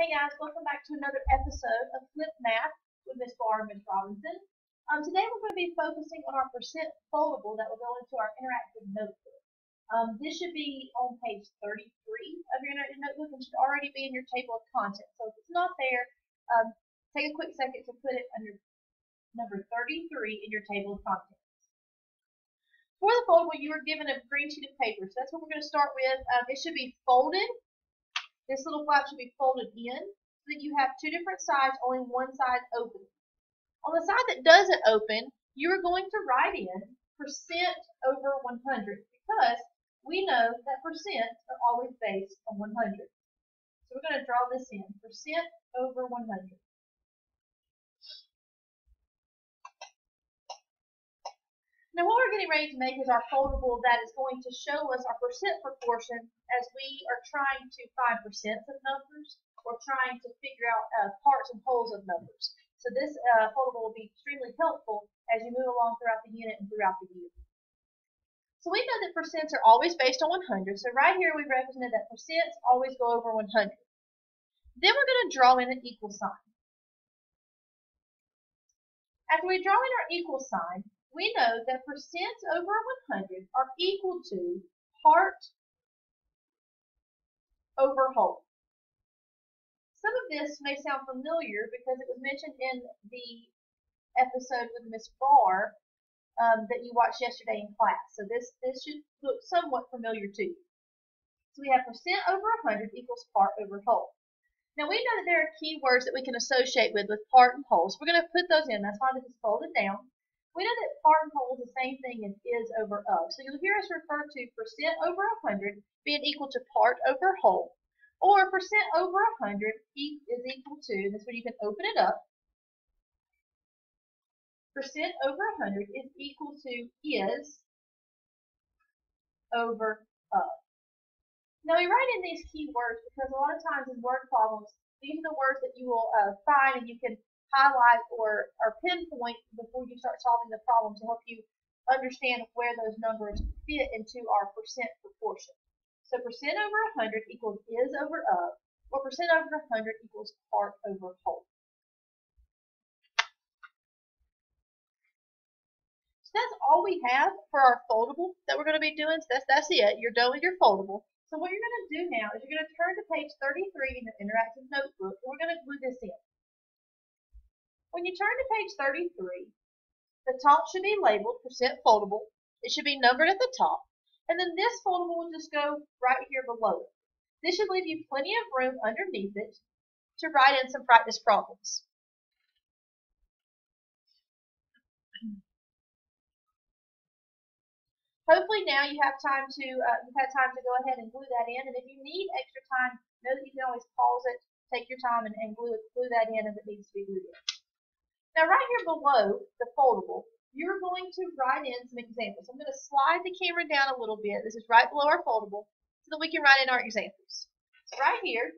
Hey guys, welcome back to another episode of Flip Math with Miss Barr and Miss Robinson. Today we're going to be focusing on our percent foldable that will go into our interactive notebook. This should be on page 33 of your interactive notebook and should already be in your table of contents. So if it's not there, take a quick second to put it under number 33 in your table of contents. For the foldable, you were given a green sheet of paper, so that's what we're going to start with. It should be folded. This little flap should be folded in so that you have two different sides, only one side open. On the side that doesn't open, you are going to write in percent over 100 because we know that percents are always based on 100. So we're going to draw this in, percent over 100. Now what we're getting ready to make is our foldable that is going to show us our percent proportion as we are trying to find percents of numbers or trying to figure out parts and wholes of numbers. So this foldable will be extremely helpful as you move along throughout the unit and throughout the year. So we know that percents are always based on 100. So right here we represented that percents always go over 100. Then we're going to draw in an equal sign. After we draw in our equal sign, we know that percents over 100 are equal to part over whole. Some of this may sound familiar because it was mentioned in the episode with Miss Barr that you watched yesterday in class. So this should look somewhat familiar to you. So we have percent over 100 equals part over whole. Now we know that there are key words that we can associate with part and whole. So we're going to put those in. That's why this is folded down. We know that part and whole is the same thing as is over of. So you'll hear us refer to percent over 100 being equal to part over whole. Or percent over 100 is equal to, and this is where you can open it up, percent over 100 is equal to is over of. Now we write in these key words because a lot of times in word problems, these are the words that you will find and you can highlight or pinpoint before you start solving the problem to help you understand where those numbers fit into our percent proportion. So percent over 100 equals is over of, or percent over 100 equals part over whole. So that's all we have for our foldable that we're going to be doing. So that's it. You're done with your foldable. So what you're going to do now is you're going to turn to page 33 in your interactive notebook, and we're going to glue this in. When you turn to page 33, the top should be labeled percent foldable. It should be numbered at the top. And then this foldable will just go right here below it. This should leave you plenty of room underneath it to write in some practice problems. Hopefully now you have time to you've had time to go ahead and glue that in. And if you need extra time, know that you can always pause it, take your time, and glue that in as it needs to be glued in. Now right here below the foldable, you're going to write in some examples. I'm going to slide the camera down a little bit. This is right below our foldable so that we can write in our examples. So right here,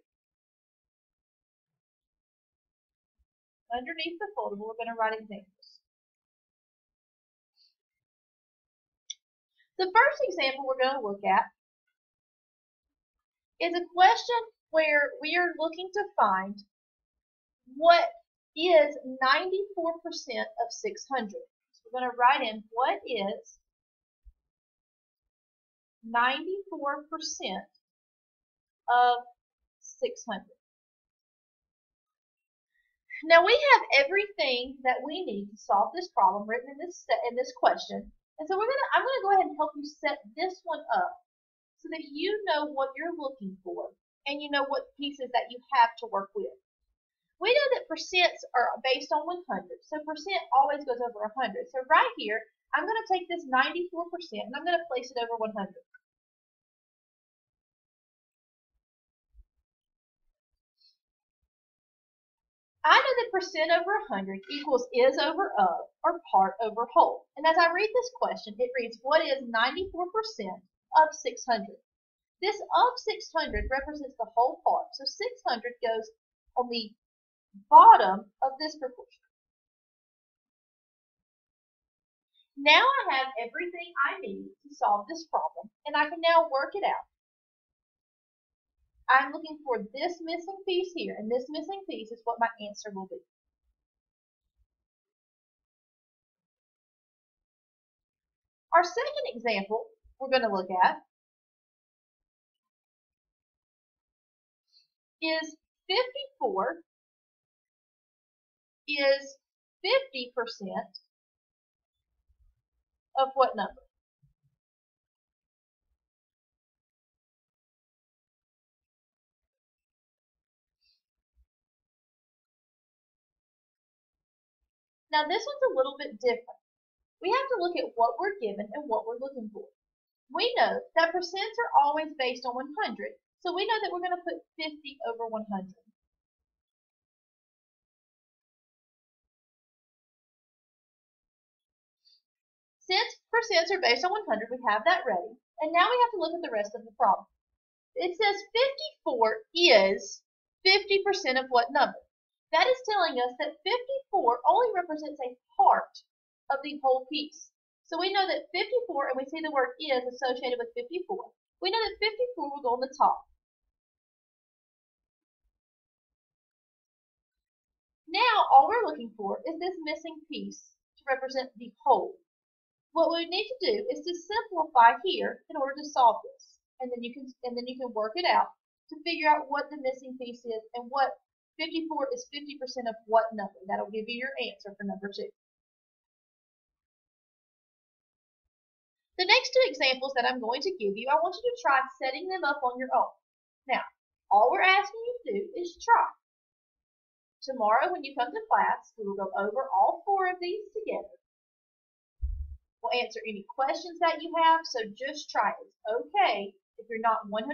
underneath the foldable, we're going to write examples. The first example we're going to look at is a question where we are looking to find what is 94% of 600. So we're going to write in what is 94% of 600. Now we have everything that we need to solve this problem written in this question. And so I'm going to go ahead and help you set this one up so that you know what you're looking for and you know what pieces that you have to work with. We know that percents are based on 100, so percent always goes over 100. So right here, I'm going to take this 94% and I'm going to place it over 100. I know that percent over 100 equals is over of, or part over whole. And as I read this question, it reads, what is 94% of 600? This of 600 represents the whole part. So 600 goes on the bottom of this proportion. Now I have everything I need to solve this problem, and I can now work it out. I'm looking for this missing piece here, and this missing piece is what my answer will be. Our second example we're going to look at is 54 is 50% of what number? Now this one's a little bit different. We have to look at what we're given and what we're looking for. We know that percents are always based on 100, so we know that we're going to put 50 over 100. Since percents are based on 100, we have that ready, and now we have to look at the rest of the problem. It says 54 is 50% of what number? That is telling us that 54 only represents a part of the whole piece. So we know that 54, and we see the word is associated with 54. We know that 54 will go on the top. Now all we're looking for is this missing piece to represent the whole. What we need to do is to simplify here in order to solve this. And then you can work it out to figure out what the missing piece is and what 54 is 50% of what number. That'll give you your answer for number 2. The next 2 examples that I'm going to give you, I want you to try setting them up on your own. Now, all we're asking you to do is try. Tomorrow when you come to class, we will go over all 4 of these together. We'll answer any questions that you have, so just try it. It's okay if you're not 100%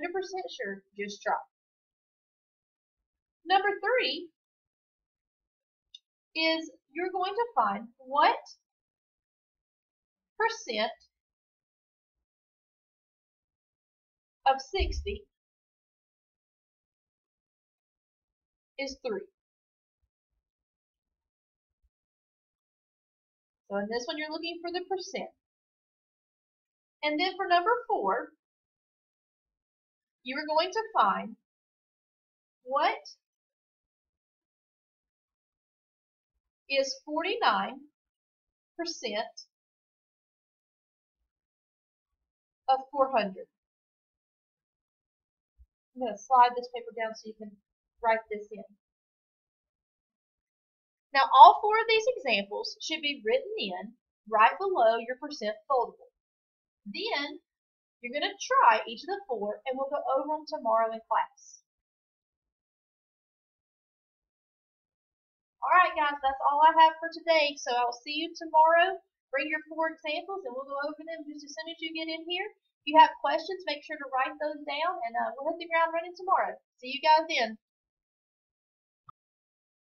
sure, just try. Number 3 is you're going to find what percent of 60 is 3. So in this one, you're looking for the percent. And then for number 4, you are going to find what is 49% of 400. I'm going to slide this paper down so you can write this in. Now all 4 of these examples should be written in right below your percent foldable. Then you're going to try each of the 4 and we'll go over them tomorrow in class. Alright guys, that's all I have for today, so I'll see you tomorrow. Bring your 4 examples and we'll go over them just as soon as you get in here. If you have questions, make sure to write those down and we'll hit the ground running tomorrow. See you guys then.